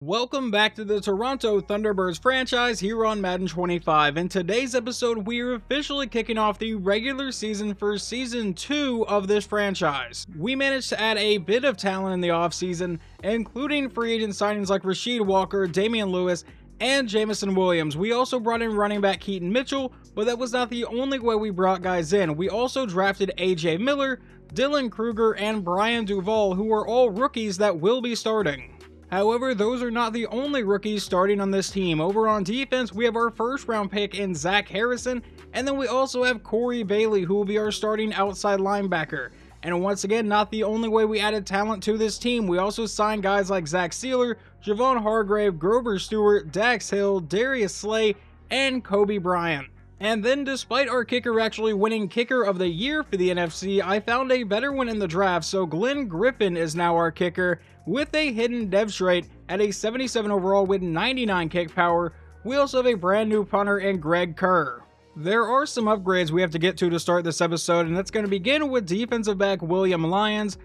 Welcome back to the Toronto Thunderbirds franchise here on Madden 25. In today's episode, we are officially kicking off the regular season for Season 2 of this franchise. We managed to add a bit of talent in the offseason, including free agent signings like Rasheed Walker, Damian Lewis, and Jameson Williams. We also brought in running back Keaton Mitchell, but that was not the only way we brought guys in. We also drafted AJ Miller, Dylan Kruger, and Brian Duvall, who are all rookies that will be starting. However, those are not the only rookies starting on this team. Over on defense, we have our first round pick in Zach Harrison, and then we also have Corey Bailey, who will be our starting outside linebacker. And once again, not the only way we added talent to this team. We also signed guys like Zach Sealer, Javon Hargrave, Grover Stewart, Dax Hill, Darius Slay, and Kobe Bryant. And then, despite our kicker actually winning Kicker of the Year for the NFC, I found a better one in the draft, so Glenn Griffin is now our kicker with a hidden dev trait at a 77 overall with 99 kick power. We also have a brand new punter in Greg Kerr. There are some upgrades we have to get to start this episode, and that's going to begin with defensive back William Lyons.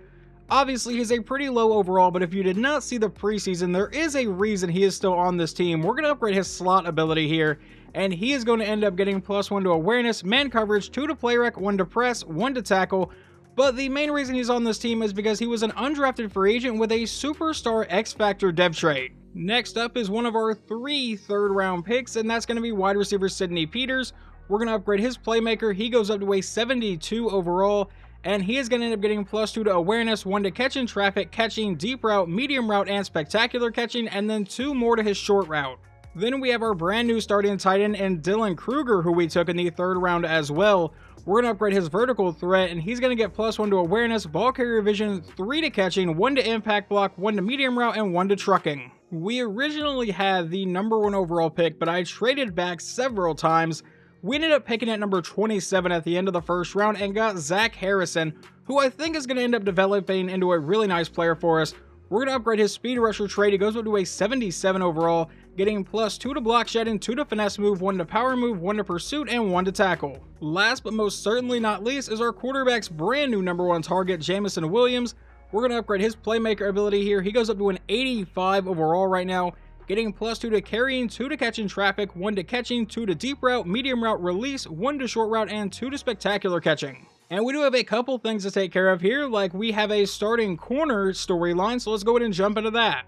Obviously, he's a pretty low overall, but if you did not see the preseason, there is a reason he is still on this team. We're going to upgrade his slot ability here, and he is going to end up getting +1 to awareness, man coverage, 2 to play rec, 1 to press, 1 to tackle. But the main reason he's on this team is because he was an undrafted free agent with a superstar X-Factor dev trait. Next up is one of our 3 third-round picks, and that's going to be wide receiver Sidney Peters. We're going to upgrade his playmaker. He goes up to a 72 overall, and he is going to end up getting +2 to awareness, 1 to catching traffic, catching, deep route, medium route, and spectacular catching, and then 2 more to his short route. Then we have our brand new starting tight end and Dylan Kruger, who we took in the 3rd round as well. We're going to upgrade his vertical threat, and he's going to get +1 to awareness, ball carrier vision, 3 to catching, 1 to impact block, 1 to medium route, and 1 to trucking. We originally had the #1 overall pick, but I traded back several times. We ended up picking at number 27 at the end of the 1st round and got Zach Harrison, who I think is going to end up developing into a really nice player for us. We're going to upgrade his speed rusher trait. He goes up to a 77 overall, getting +2 to block shedding, 2 to finesse move, 1 to power move, 1 to pursuit, and 1 to tackle. Last but most certainly not least is our quarterback's brand new #1 target, Jameson Williams. We're going to upgrade his playmaker ability here. He goes up to an 85 overall right now, getting +2 to carrying, 2 to catching traffic, 1 to catching, 2 to deep route, medium route release, 1 to short route, and 2 to spectacular catching. And we do have a couple things to take care of here, like we have a starting corner storyline, so let's go ahead and jump into that.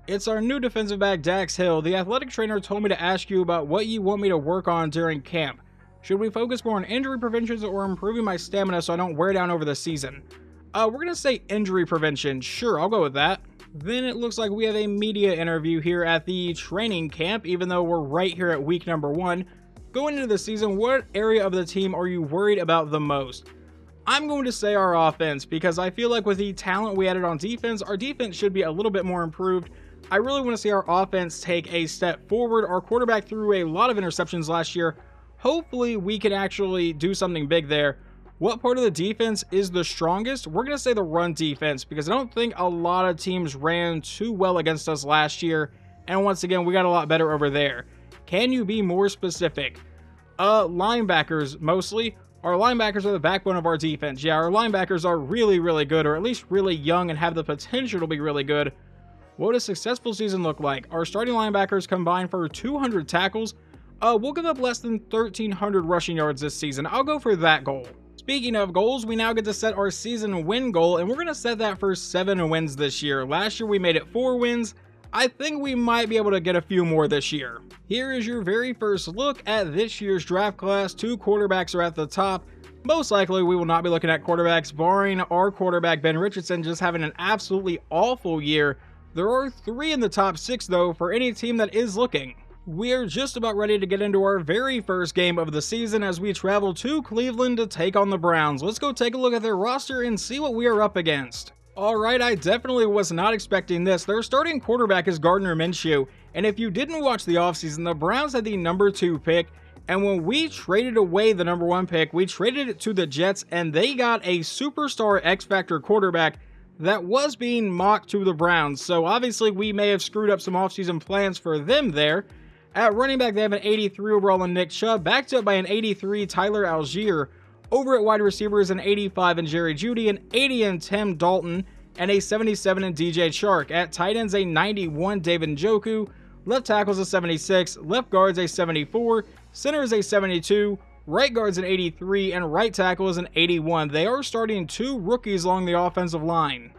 It's our new defensive back, Dax Hill. The athletic trainer told me to ask you about what you want me to work on during camp. Should we focus more on injury prevention or improving my stamina so I don't wear down over the season? We're going to say injury prevention. Sure, I'll go with that. Then it looks like we have a media interview here at the training camp, even though we're right here at week #1. Going into the season, what area of the team are you worried about the most? I'm going to say our offense, because I feel like with the talent we added on defense, our defense should be a little bit more improved. I really want to see our offense take a step forward. Our quarterback threw a lot of interceptions last year. Hopefully we can actually do something big there. What part of the defense is the strongest? We're going to say the run defense, because I don't think a lot of teams ran too well against us last year. And once again, we got a lot better over there. Can you be more specific? Linebackers mostly. Our linebackers are the backbone of our defense. Yeah, our linebackers are really, really good, or at least really young and have the potential to be really good. What would a successful season look like? Our starting linebackers combined for 200 tackles. We'll give up less than 1,300 rushing yards this season. I'll go for that goal. Speaking of goals, we now get to set our season win goal, and we're going to set that for 7 wins this year. Last year we made it 4 wins. I think we might be able to get a few more this year. Here is your very first look at this year's draft class. 2 quarterbacks are at the top. Most likely we will not be looking at quarterbacks, barring our quarterback Ben Richardson just having an absolutely awful year. There are 3 in the top 6 though for any team that is looking. We are just about ready to get into our very first game of the season as we travel to Cleveland to take on the Browns. Let's go take a look at their roster and see what we are up against. Alright, I definitely was not expecting this. Their starting quarterback is Gardner Minshew, and if you didn't watch the offseason, the Browns had the #2 pick, and when we traded away the #1 pick, we traded it to the Jets, and they got a superstar X-Factor quarterback that was being mocked to the Browns. So obviously we may have screwed up some offseason plans for them there. At running back, they have an 83 overall in Nick Chubb, backed up by an 83 Tyler Algier. Over at wide receivers, an 85 in Jerry Jeudy, an 80 in Tim Dalton, and a 77 in DJ Chark. At tight ends, a 91 David Njoku. Left tackle's a 76, left guard's a 74, center is a 72, right guard's an 83, and right tackle is an 81. They are starting 2 rookies along the offensive line.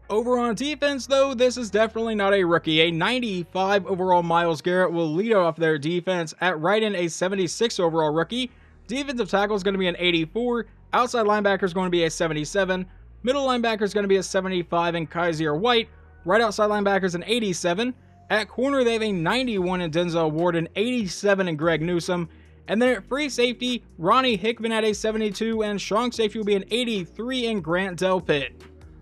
Over on defense, though, this is definitely not a rookie. A 95 overall Myles Garrett will lead off their defense. At right end, a 76 overall rookie. Defensive tackle is going to be an 84. Outside linebacker is going to be a 77. Middle linebacker is going to be a 75 in Kaiser White. Right outside linebacker is an 87. At corner, they have a 91 in Denzel Ward, an 87 in Greg Newsome. And then at free safety, Ronnie Hickman at a 72, and strong safety will be an 83 in Grant Delpit.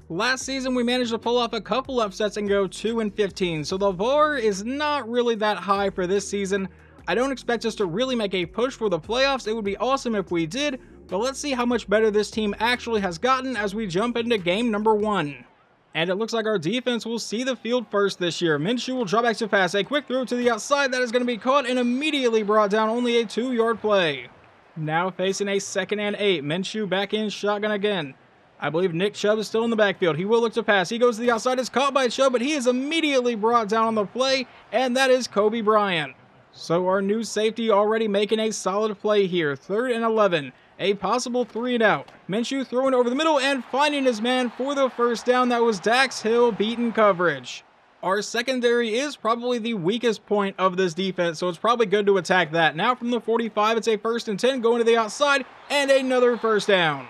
Last season, we managed to pull off a couple upsets and go 2-15, so the bar is not really that high for this season. I don't expect us to really make a push for the playoffs. It would be awesome if we did, but let's see how much better this team actually has gotten as we jump into game number 1. And it looks like our defense will see the field first this year. Minshew will drop back to pass. A quick throw to the outside that is going to be caught and immediately brought down, only a 2-yard play. Now facing a 2nd and 8. Minshew back in shotgun again. I believe Nick Chubb is still in the backfield. He will look to pass. He goes to the outside. It's caught by Chubb, but he is immediately brought down on the play, and that is Kobe Bryant. So our new safety already making a solid play here. 3rd and 11. A possible 3 and out. Minshew throwing over the middle and finding his man for the first down. That was Dax Hill beating coverage. Our secondary is probably the weakest point of this defense, so it's probably good to attack that. Now from the 45, it's a 1st and 10 going to the outside, and another first down.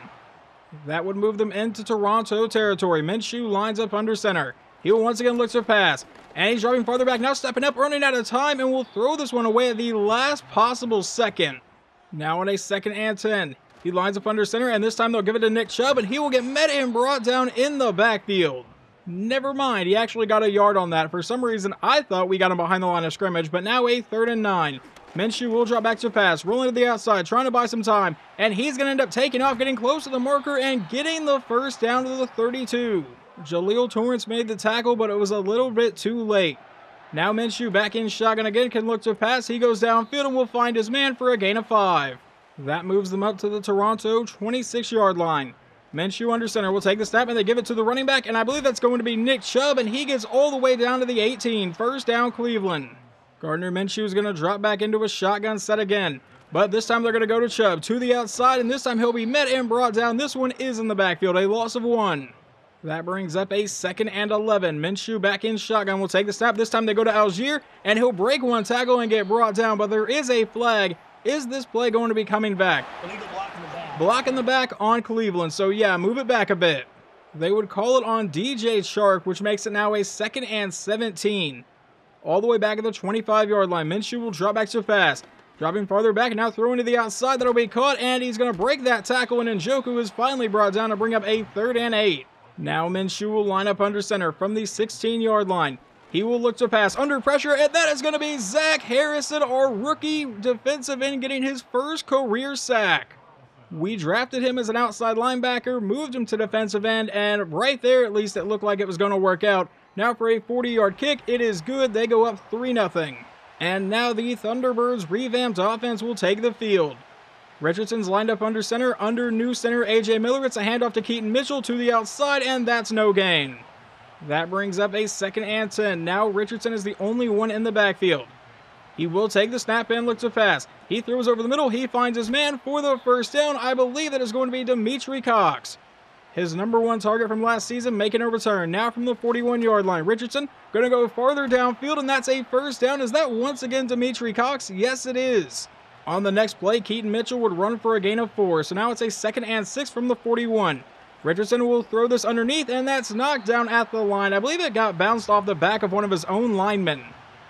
That would move them into Toronto territory. Minshew lines up under center. He will once again look to pass. And he's driving farther back, now stepping up, running out of time, and will throw this one away at the last possible second. Now on a 2nd and 10. He lines up under center, and this time they'll give it to Nick Chubb, and he will get met and brought down in the backfield. Never mind, he actually got a yard on that. For some reason, I thought we got him behind the line of scrimmage, but now a 3rd and 9. Minshew will drop back to pass, rolling to the outside, trying to buy some time, and he's going to end up taking off, getting close to the marker, and getting the first down to the 32. Jaleel Torrance made the tackle, but it was a little bit too late. Now Minshew back in shotgun again, can look to pass. He goes downfield and will find his man for a gain of 5. That moves them up to the Toronto 26-yard line. Minshew under center will take the snap, and they give it to the running back, and I believe that's going to be Nick Chubb, and he gets all the way down to the 18. First down, Cleveland. Gardner Minshew is going to drop back into a shotgun set again. But this time they're going to go to Chubb to the outside, and this time he'll be met and brought down. This one is in the backfield, a loss of 1. That brings up a 2nd and 11. Minshew back in shotgun will take the snap. This time they go to Algier, and he'll break one tackle and get brought down, but there is a flag. Is this play going to be coming back? Block in the back on Cleveland, so yeah, move it back a bit. They would call it on DJ Chark, which makes it now a 2nd and 17. All the way back at the 25-yard line. Minshew will drop back so fast. Dropping farther back, now throwing to the outside. That'll be caught, and he's going to break that tackle, and Njoku is finally brought down to bring up a 3rd and 8. Now Minshew will line up under center from the 16-yard line. He will look to pass under pressure, and that is going to be Zach Harrison, our rookie defensive end, getting his first career sack. We drafted him as an outside linebacker, moved him to defensive end, and right there, at least, it looked like it was going to work out. Now for a 40-yard kick, it is good. They go up 3-0. And now the Thunderbirds' revamped offense will take the field. Richardson's lined up under center, under new center A.J. Miller. It's a handoff to Keaton Mitchell to the outside, and that's no gain. That brings up a 2nd and 10. Now Richardson is the only one in the backfield. He will take the snap and look to pass. He throws over the middle. He finds his man for the first down. I believe that is going to be Dimitri Cox. His number 1 target from last season making a return. Now from the 41-yard line. Richardson going to go farther downfield, and that's a first down. Is that once again Dimitri Cox? Yes, it is. On the next play, Keaton Mitchell would run for a gain of 4. So now it's a 2nd and 6 from the 41. Richardson will throw this underneath, and that's knocked down at the line. I believe it got bounced off the back of one of his own linemen.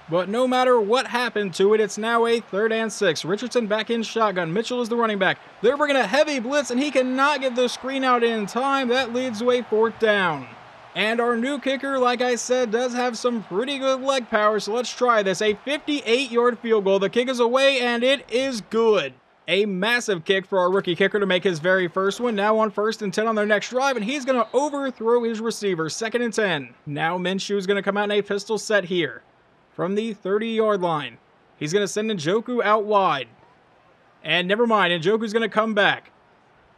But no matter what happened to it, it's now a 3rd and 6. Richardson back in shotgun. Mitchell is the running back. They're bringing a heavy blitz, and he cannot get the screen out in time. That leads to a 4th down. And our new kicker, like I said, does have some pretty good leg power, so let's try this. A 58-yard field goal. The kick is away, and it is good. A massive kick for our rookie kicker to make his very first one. Now on 1st and 10 on their next drive, and he's going to overthrow his receiver. 2nd and 10. Now Minshew is going to come out in a pistol set here from the 30-yard line. He's going to send Njoku out wide. And never mind, Njoku's going to come back.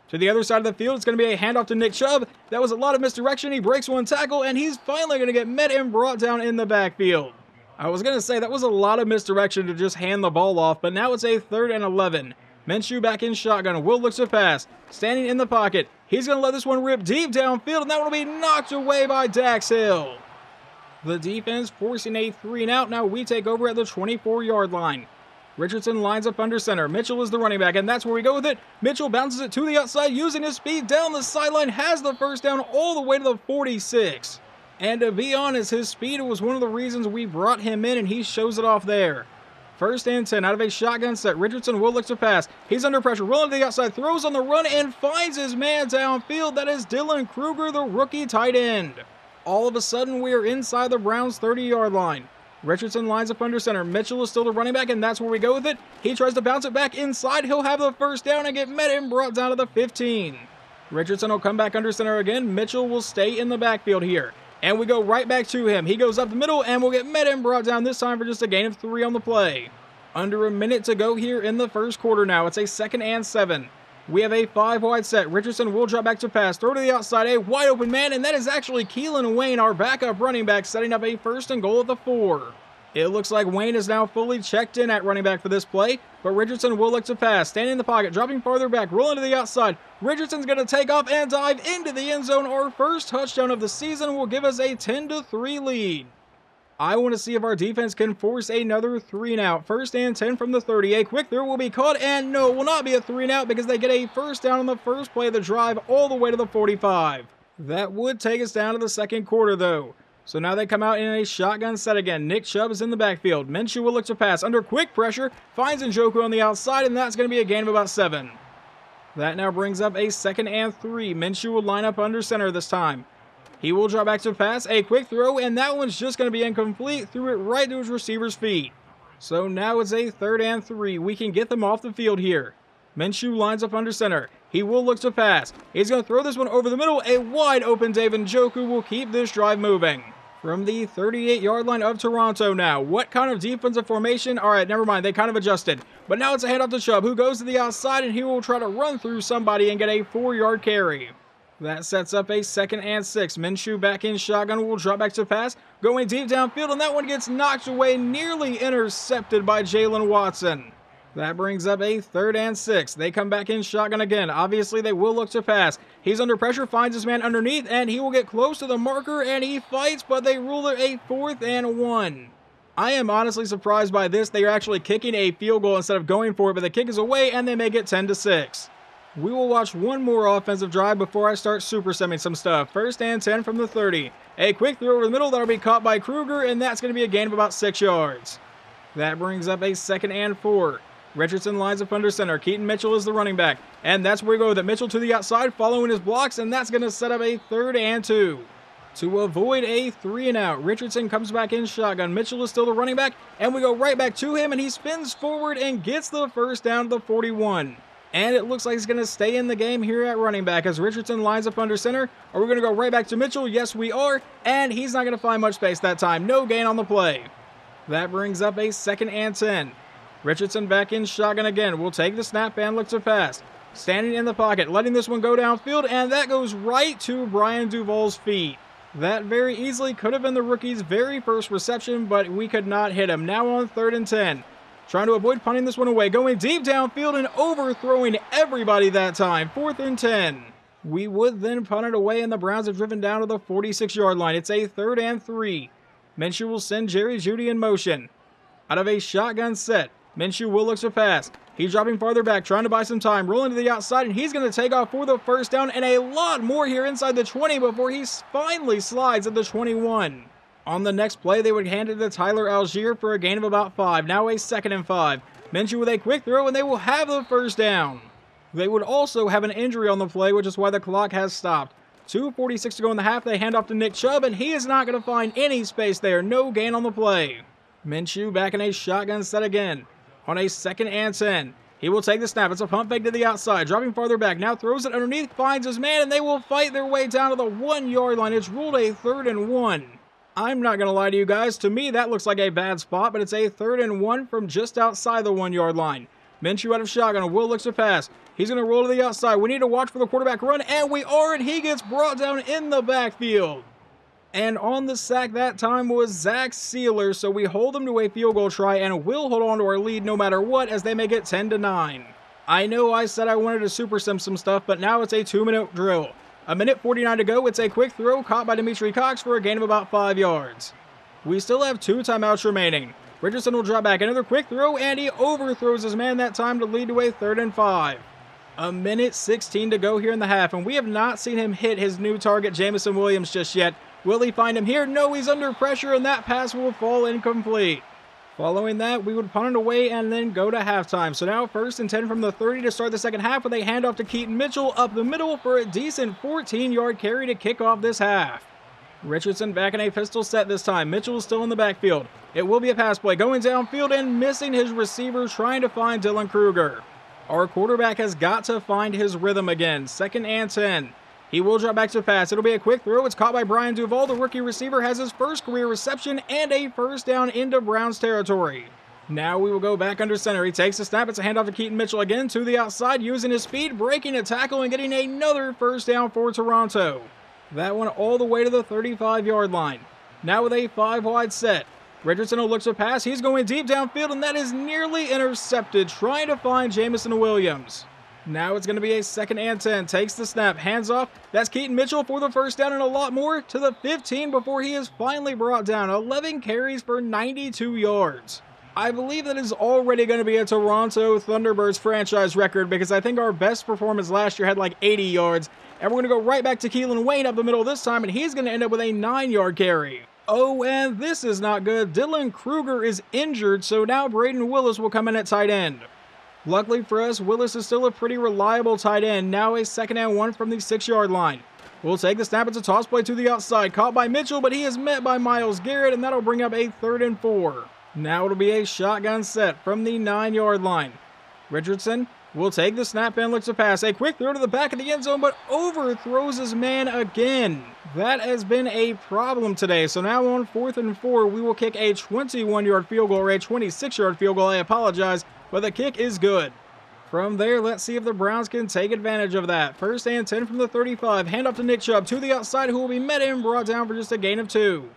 To the other side of the field, it's going to be a handoff to Nick Chubb. That was a lot of misdirection. He breaks one tackle, and he's finally going to get met and brought down in the backfield. I was going to say that was a lot of misdirection to just hand the ball off, but now it's a 3rd and 11. Minshew back in shotgun. Will looks to pass. Standing in the pocket. He's going to let this one rip deep downfield, and that one will be knocked away by Dax Hill. The defense forcing a 3-and-out. Now we take over at the 24-yard line. Richardson lines up under center. Mitchell is the running back, and that's where we go with it. Mitchell bounces it to the outside, using his speed down the sideline, has the first down all the way to the 46. And to be honest, his speed was one of the reasons we brought him in, and he shows it off there. 1st and 10 out of a shotgun set. Richardson will look to pass. He's under pressure, rolling to the outside, throws on the run, and finds his man downfield. That is Dylan Kruger, the rookie tight end. All of a sudden, we are inside the Browns' 30-yard line. Richardson lines up under center. Mitchell is still the running back, and that's where we go with it. He tries to bounce it back inside. He'll have the first down and get met and brought down to the 15. Richardson will come back under center again. Mitchell will stay in the backfield here. And we go right back to him. He goes up the middle and will get met and brought down this time for just a gain of 3 on the play. Under a minute to go here in the first quarter now. It's a 2nd and 7. We have a 5-wide set. Richardson will drop back to pass. Throw to the outside. A wide open man, and that is actually Keelan Wayne, our backup running back, setting up a 1st and goal at the 4. It looks like Wayne is now fully checked in at running back for this play, but Richardson will look to pass. Standing in the pocket, dropping farther back, rolling to the outside. Richardson's going to take off and dive into the end zone. Our first touchdown of the season will give us a 10-3 lead. I want to see if our defense can force another 3-and-out. 1st and 10 from the 30. A quick throw will be caught, and no, it will not be a 3-and-out because they get a first down on the first play of the drive all the way to the 45. That would take us down to the second quarter, though. So now they come out in a shotgun set again. Nick Chubb is in the backfield. Minshew will look to pass. Under quick pressure, finds Njoku on the outside, and that's going to be a gain of about 7. That now brings up a 2nd and 3. Minshew will line up under center this time. He will drop back to pass. A quick throw, and that one's just going to be incomplete. Threw it right to his receiver's feet. So now it's a 3rd and 3. We can get them off the field here. Minshew lines up under center. He will look to pass. He's going to throw this one over the middle. A wide open David Njoku will keep this drive moving. From the 38-yard line of Toronto now. What kind of defensive formation? All right, never mind. They kind of adjusted. But now it's a handoff to Chubb, who goes to the outside, and he will try to run through somebody and get a 4-yard carry. That sets up a 2nd and 6. Minshew back in shotgun will drop back to pass. Going deep downfield, and that one gets knocked away, nearly intercepted by Jalen Watson. That brings up a 3rd and 6. They come back in shotgun again. Obviously, they will look to pass. He's under pressure, finds his man underneath, and he will get close to the marker, and he fights, but they rule it a 4th and 1. I am honestly surprised by this. They are actually kicking a field goal instead of going for it, but the kick is away, and they make it 10-6. We will watch one more offensive drive before I start super semming some stuff. 1st and 10 from the 30. A quick throw over the middle. That'll be caught by Kruger, and that's going to be a gain of about 6 yards. That brings up a 2nd and 4. Richardson lines up under center. Keaton Mitchell is the running back. And that's where we go with it. Mitchell to the outside, following his blocks, and that's going to set up a 3rd and 2. To avoid a 3-and-out, Richardson comes back in shotgun. Mitchell is still the running back, and we go right back to him, and he spins forward and gets the first down to the 41. And it looks like he's going to stay in the game here at running back as Richardson lines up under center. Are we going to go right back to Mitchell? Yes, we are. And he's not going to find much space that time. No gain on the play. That brings up a 2nd and 10. Richardson back in shotgun again. Will take the snap and look to pass. Standing in the pocket, letting this one go downfield, and that goes right to Brian Duvall's feet. That very easily could have been the rookie's very first reception, but we could not hit him. Now on 3rd and 10. Trying to avoid punting this one away. Going deep downfield and overthrowing everybody that time. 4th and 10. We would then punt it away, and the Browns have driven down to the 46-yard line. It's a 3rd and 3. Minshew will send Jerry Jeudy in motion. Out of a shotgun set, Minshew will look to pass. He's dropping farther back, trying to buy some time. Rolling to the outside, and he's going to take off for the first down, and a lot more here inside the 20 before he finally slides at the 21. On the next play, they would hand it to Tyler Algier for a gain of about 5. Now a 2nd and 5. Minshew with a quick throw, and they will have the first down. They would also have an injury on the play, which is why the clock has stopped. 2:46 to go in the half. They hand off to Nick Chubb, and he is not going to find any space there. No gain on the play. Minshew back in a shotgun set again. On a 2nd and 10. He will take the snap. It's a pump fake to the outside. Dropping farther back. Now throws it underneath. Finds his man, and they will fight their way down to the 1-yard line. It's ruled a 3rd and 1. I'm not going to lie to you guys. To me, that looks like a bad spot, but it's a 3rd and 1 from just outside the 1-yard line. Minshew out of shotgun. Will looks to pass. He's going to roll to the outside. We need to watch for the quarterback run, and we are, and he gets brought down in the backfield. And on the sack that time was Zach Sealer, so we hold him to a field goal try and will hold on to our lead no matter what as they make it 10-9. I know I said I wanted to super sim some stuff, but now it's a 2-minute drill. 1:49 to go. It's a quick throw caught by Dimitri Cox for a gain of about 5 yards. We still have 2 timeouts remaining. Richardson will drop back another quick throw, and he overthrows his man that time to lead to a 3rd and 5. 1:16 to go here in the half, and we have not seen him hit his new target, Jameson Williams, just yet. Will he find him here? No, he's under pressure, and that pass will fall incomplete. Following that, we would punt it away and then go to halftime. So now 1st and 10 from the 30 to start the second half with a handoff to Keaton Mitchell up the middle for a decent 14-yard carry to kick off this half. Richardson back in a pistol set this time. Mitchell is still in the backfield. It will be a pass play going downfield and missing his receiver trying to find Dylan Kruger. Our quarterback has got to find his rhythm again. 2nd and 10. He will drop back to pass. It'll be a quick throw. It's caught by Brian Duvall. The rookie receiver has his first career reception and a 1st down into Browns territory. Now we will go back under center. He takes the snap. It's a handoff to Keaton Mitchell again to the outside, using his speed, breaking a tackle, and getting another 1st down for Toronto. That one all the way to the 35-yard line. Now with a 5-wide set. Richardson will look to pass. He's going deep downfield, and that is nearly intercepted, trying to find Jameson Williams. Now it's going to be a 2nd and 10. Takes the snap. Hands off. That's Keaton Mitchell for the 1st down and a lot more to the 15 before he is finally brought down. 11 carries for 92 yards. I believe that is already going to be a Toronto Thunderbirds franchise record because I think our best performance last year had like 80 yards. And we're going to go right back to Keelan Wayne up the middle this time, and he's going to end up with a 9-yard carry. Oh, and this is not good. Dylan Kruger is injured, so now Braden Willis will come in at tight end. Luckily for us, Willis is still a pretty reliable tight end. Now a 2nd and 1 from the 6-yard line. We'll take the snap. It's a toss play to the outside. Caught by Mitchell, but he is met by Myles Garrett, and that'll bring up a 3rd and 4. Now it'll be a shotgun set from the 9-yard line. Richardson will take the snap and looks to pass. A quick throw to the back of the end zone, but overthrows his man again. That has been a problem today. So now on 4th and 4, we will kick a 21-yard field goal, or a 26-yard field goal. I apologize, but the kick is good. From there, let's see if the Browns can take advantage of that. 1st and 10 from the 35. Hand off to Nick Chubb to the outside, who will be met and brought down for just a gain of 2.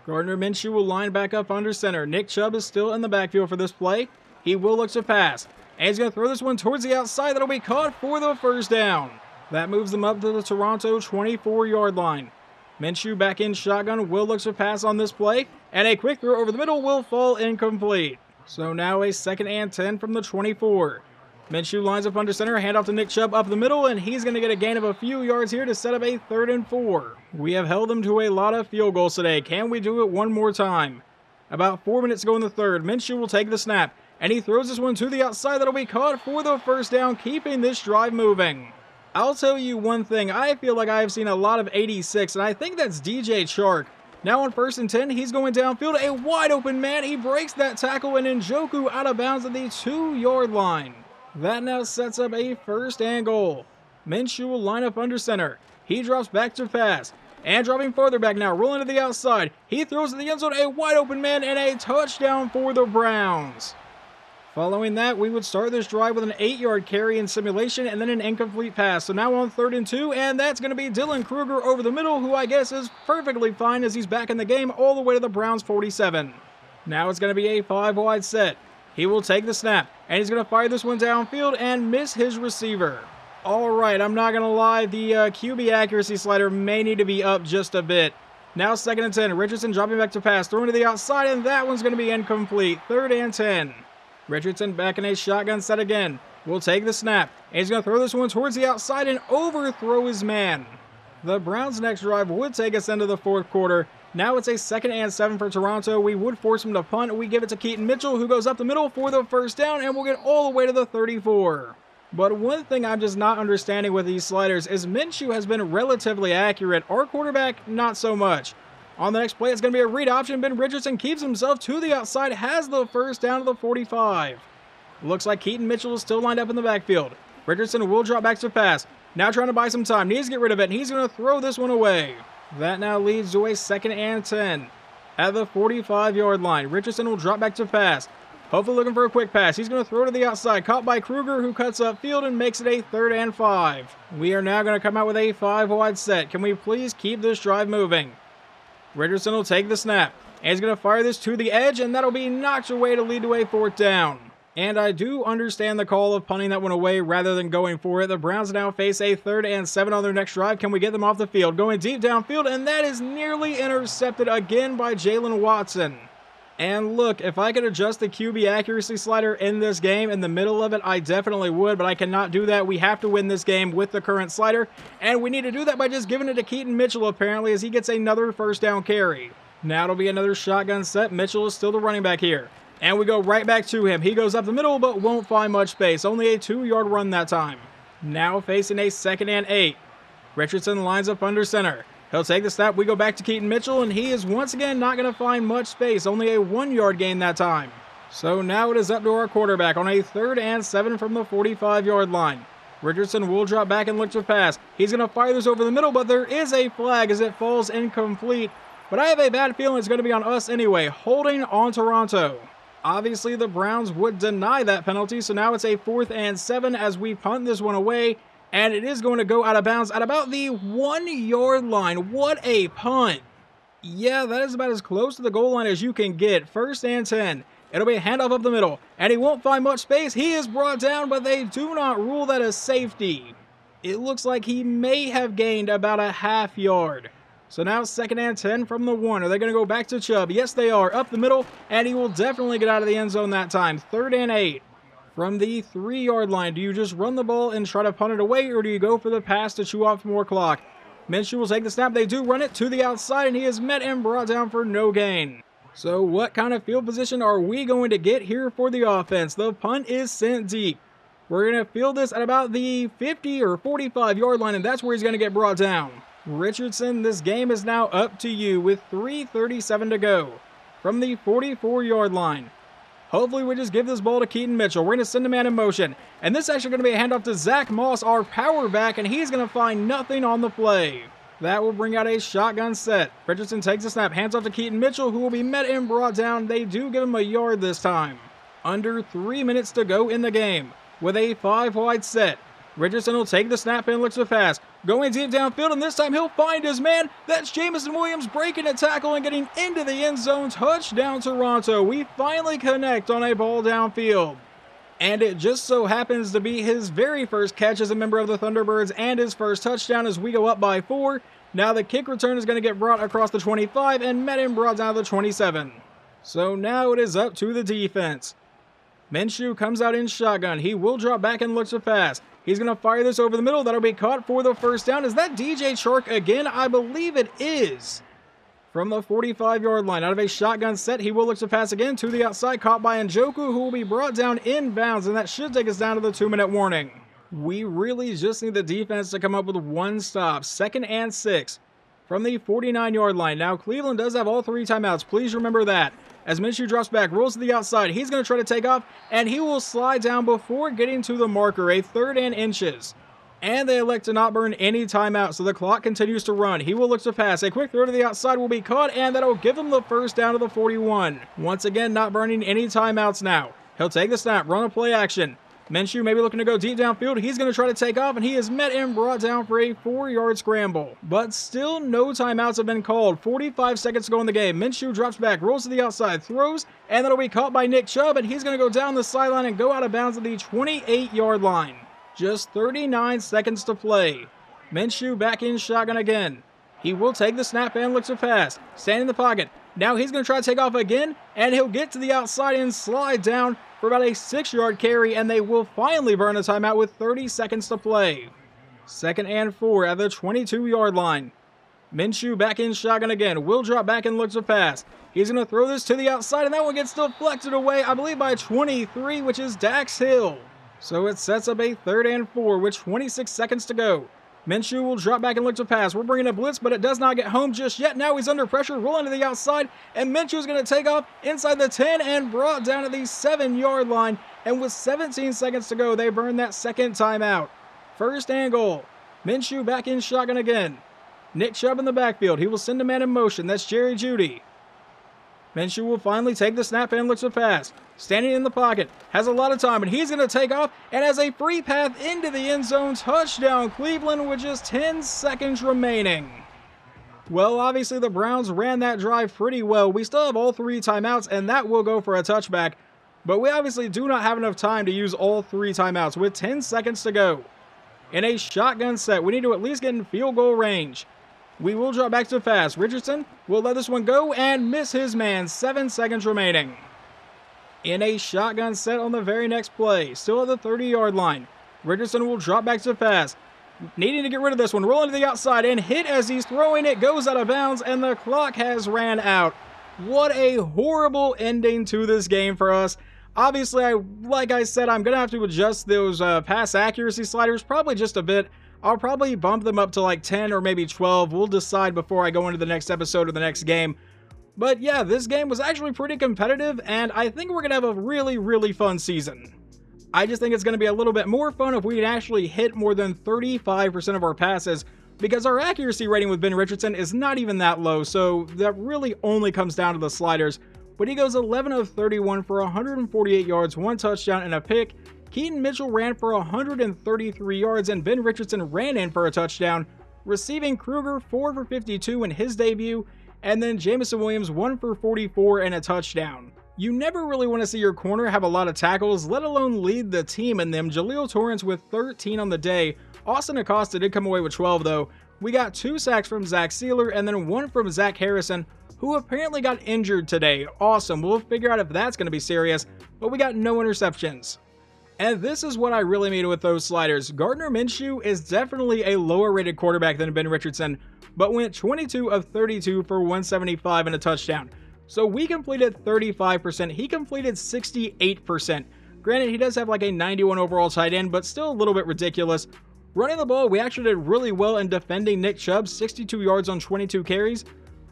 Gardner Minshew will line back up under center. Nick Chubb is still in the backfield for this play. He will look to pass. And he's going to throw this one towards the outside. That'll be caught for the 1st down. That moves them up to the Toronto 24-yard line. Minshew back in shotgun. Will looks to pass on this play. And a quick throw over the middle will fall incomplete. So now a 2nd and 10 from the 24. Minshew lines up under center. Handoff to Nick Chubb up the middle. And he's going to get a gain of a few yards here to set up a 3rd and 4. We have held them to a lot of field goals today. Can we do it one more time? About 4 minutes to go in the 3rd. Minshew will take the snap. And he throws this one to the outside. That'll be caught for the 1st down, keeping this drive moving. I'll tell you one thing. I feel like I have seen a lot of 86, and I think that's DJ Chark. Now on 1st and 10, he's going downfield. A wide open man. He breaks that tackle, and Njoku out of bounds at the 2-yard line. That now sets up a 1st and goal. Minshew will line up under center. He drops back to pass. And dropping farther back now, rolling to the outside. He throws to the end zone. A wide open man and a touchdown for the Browns. Following that, we would start this drive with an 8-yard carry in simulation and then an incomplete pass. So now on 3rd and 2, and that's going to be Dylan Kruger over the middle, who I guess is perfectly fine as he's back in the game all the way to the Browns 47. Now it's going to be a 5-wide set. He will take the snap, and he's going to fire this one downfield and miss his receiver. All right, I'm not going to lie, the QB accuracy slider may need to be up just a bit. Now 2nd and 10, Richardson dropping back to pass, throwing to the outside, and that one's going to be incomplete. 3rd and 10. Richardson back in a shotgun set again. Will take the snap. And he's going to throw this one towards the outside and overthrow his man. The Browns' next drive would take us into the 4th quarter. Now it's a 2nd and 7 for Toronto. We would force him to punt. We give it to Keaton Mitchell, who goes up the middle for the 1st down, and we'll get all the way to the 34. But one thing I'm just not understanding with these sliders is Minshew has been relatively accurate. Our quarterback, not so much. On the next play, it's going to be a read option. Ben Richardson keeps himself to the outside, has the 1st down to the 45. Looks like Keaton Mitchell is still lined up in the backfield. Richardson will drop back to pass. Now trying to buy some time. Needs to get rid of it, and he's going to throw this one away. That now leads to a 2nd and 10. At the 45-yard line, Richardson will drop back to pass. Hopefully looking for a quick pass. He's going to throw to the outside. Caught by Kruger, who cuts upfield and makes it a 3rd and 5. We are now going to come out with a 5-wide set. Can we please keep this drive moving? Richardson will take the snap. And he's going to fire this to the edge, and that'll be knocked away to lead to a 4th down. And I do understand the call of punting that one away rather than going for it. The Browns now face a 3rd and 7 on their next drive. Can we get them off the field? Going deep downfield, and that is nearly intercepted again by Jalen Watson. And look, if I could adjust the QB accuracy slider in this game in the middle of it, I definitely would, but I cannot do that. We have to win this game with the current slider, and we need to do that by just giving it to Keaton Mitchell, apparently, as he gets another 1st down carry. Now it'll be another shotgun set. Mitchell is still the running back here. And we go right back to him. He goes up the middle, but won't find much space. Only a 2-yard run that time. Now facing a 2nd and 8. Richardson lines up under center. He'll take the snap. We go back to Keaton Mitchell, and he is once again not going to find much space. Only a 1-yard gain that time. So now it is up to our quarterback on a 3rd and 7 from the 45-yard line. Richardson will drop back and look to pass. He's going to fire this over the middle, but there is a flag as it falls incomplete. But I have a bad feeling it's going to be on us anyway. Holding on Toronto. Obviously, the Browns would deny that penalty, so now it's a 4th and 7 as we punt this one away, and it is going to go out of bounds at about the 1-yard line. What a punt. Yeah, that is about as close to the goal line as you can get. 1st and 10. It'll be a handoff up the middle, and he won't find much space. He is brought down, but they do not rule that a safety. It looks like he may have gained about a ½ yard. So now 2nd and 10 from the 1. Are they going to go back to Chubb? Yes, they are. Up the middle, and he will definitely get out of the end zone that time. 3rd and 8. From the 3-yard line, do you just run the ball and try to punt it away, or do you go for the pass to chew off more clock? Minshew will take the snap. They do run it to the outside, and he is met and brought down for no gain. So what kind of field position are we going to get here for the offense? The punt is sent deep. We're going to field this at about the 50 or 45-yard line, and that's where he's going to get brought down. Richardson, this game is now up to you with 3:37 to go from the 44-yard line. Hopefully we just give this ball to Keaton Mitchell. We're going to send a man in motion. And this is actually going to be a handoff to Zach Moss, our power back, and he's going to find nothing on the play. That will bring out a shotgun set. Richardson takes a snap, hands off to Keaton Mitchell, who will be met and brought down. They do give him a yard this time. Under 3 minutes to go in the game with a 5-wide set. Richardson will take the snap and looks to pass. Going deep downfield, and this time he'll find his man. That's Jameson Williams breaking a tackle and getting into the end zone. Touchdown Toronto. We finally connect on a ball downfield. And it just so happens to be his very first catch as a member of the Thunderbirds and his first touchdown as we go up by 4. Now the kick return is going to get brought across the 25 and met and brought down to the 27. So now it is up to the defense. Minshew comes out in shotgun. He will drop back and looks to pass. He's going to fire this over the middle. That'll be caught for the 1st down. Is that DJ Chark again? I believe it is. From the 45-yard line, out of a shotgun set, he will look to pass again to the outside. Caught by Njoku, who will be brought down inbounds, and that should take us down to the 2-minute warning. We really just need the defense to come up with one stop. 2nd and 6 from the 49-yard line. Now, Cleveland does have all 3 timeouts. Please remember that. As Minshew drops back, rolls to the outside, he's going to try to take off, and he will slide down before getting to the marker, a 3rd and inches. And they elect to not burn any timeout, so the clock continues to run. He will look to pass. A quick throw to the outside will be caught, and that'll give him the 1st down to the 41. Once again, not burning any timeouts now. He'll take the snap, run a play action. Minshew maybe looking to go deep downfield. He's going to try to take off, and he is met and brought down for a 4-yard scramble. But still no timeouts have been called. 45 seconds to go in the game. Minshew drops back, rolls to the outside, throws, and that'll be caught by Nick Chubb, and he's going to go down the sideline and go out of bounds at the 28-yard line. Just 39 seconds to play. Minshew back in shotgun again. He will take the snap and look to pass. Stand in the pocket. Now he's going to try to take off again, and he'll get to the outside and slide down for about a 6-yard carry, and they will finally burn a timeout with 30 seconds to play. 2nd and 4 at the 22-yard line. Minshew back in shotgun again. Will drop back and look to pass. He's going to throw this to the outside, and that one gets deflected away, I believe by 23, which is Dax Hill. So it sets up a 3rd and 4 with 26 seconds to go. Minshew will drop back and look to pass. We're bringing a blitz, but it does not get home just yet. Now he's under pressure, rolling to the outside, and Minshew is going to take off inside the 10 and brought down at the 7-yard line. And with 17 seconds to go, they burn that 2nd timeout. 1st and goal. Minshew back in shotgun again. Nick Chubb in the backfield. He will send a man in motion. That's Jerry Jeudy. Minshew will finally take the snap and looks to pass. Standing in the pocket, has a lot of time, and he's going to take off and has a free path into the end zone. Touchdown Cleveland with just 10 seconds remaining. Well, obviously the Browns ran that drive pretty well. We still have all 3 timeouts, and that will go for a touchback. But we obviously do not have enough time to use all 3 timeouts with 10 seconds to go. In a shotgun set, we need to at least get in field goal range. We will drop back to pass. Richardson will let this one go and miss his man. 7 seconds remaining. In a shotgun set on the very next play, still at the 30-yard line. Richardson will drop back to pass. Needing to get rid of this one, rolling to the outside and hit as he's throwing it, goes out of bounds, and the clock has ran out. What a horrible ending to this game for us. Obviously, like I said, I'm going to have to adjust those pass accuracy sliders probably just a bit. I'll probably bump them up to like 10 or maybe 12. We'll decide before I go into the next episode or the next game. But yeah, this game was actually pretty competitive, and I think we're going to have a really, really fun season. I just think it's going to be a little bit more fun if we can actually hit more than 35% of our passes, because our accuracy rating with Ben Richardson is not even that low, so that really only comes down to the sliders. But he goes 11 of 31 for 148 yards, 1 touchdown, and a pick. Keaton Mitchell ran for 133 yards, and Ben Richardson ran in for a touchdown. Receiving Kruger 4 for 52 in his debut, and then Jameson Williams 1 for 44 and a touchdown. You never really want to see your corner have a lot of tackles, let alone lead the team in them. Jaleel Torrance with 13 on the day. Austin Acosta did come away with 12 though. We got 2 sacks from Zach Sealer and then 1 from Zach Harrison, who apparently got injured today. Awesome, we'll figure out if that's going to be serious, but we got no interceptions. And this is what I really mean with those sliders. Gardner Minshew is definitely a lower rated quarterback than Ben Richardson, but went 22 of 32 for 175 and a touchdown. So we completed 35%, he completed 68%. Granted, he does have like a 91 overall tight end, but still a little bit ridiculous. Running the ball, we actually did really well in defending Nick Chubb, 62 yards on 22 carries.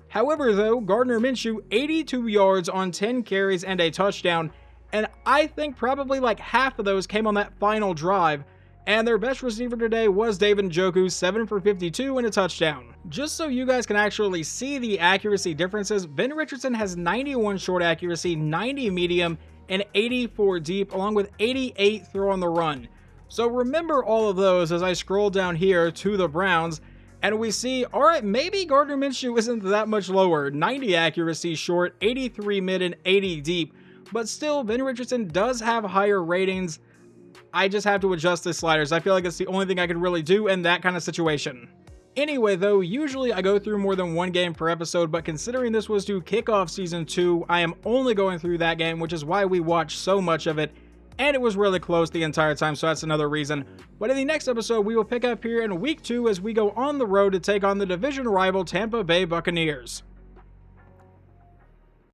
However though, Gardner Minshew, 82 yards on 10 carries and a touchdown. And I think probably like half of those came on that final drive. And their best receiver today was David Njoku, 7 for 52 and a touchdown. Just so you guys can actually see the accuracy differences, Ben Richardson has 91 short accuracy, 90 medium, and 84 deep, along with 88 throw on the run. So remember all of those as I scroll down here to the Browns, and we see, alright, maybe Gardner Minshew isn't that much lower. 90 accuracy short, 83 mid, and 80 deep. But still, Ben Richardson does have higher ratings. I just have to adjust the sliders. I feel like it's the only thing I can really do in that kind of situation. Anyway though, usually I go through more than 1 game per episode, but considering this was to kick off Season 2, I am only going through that game, which is why we watched so much of it, and it was really close the entire time, so that's another reason. But in the next episode, we will pick up here in Week 2 as we go on the road to take on the division rival Tampa Bay Buccaneers.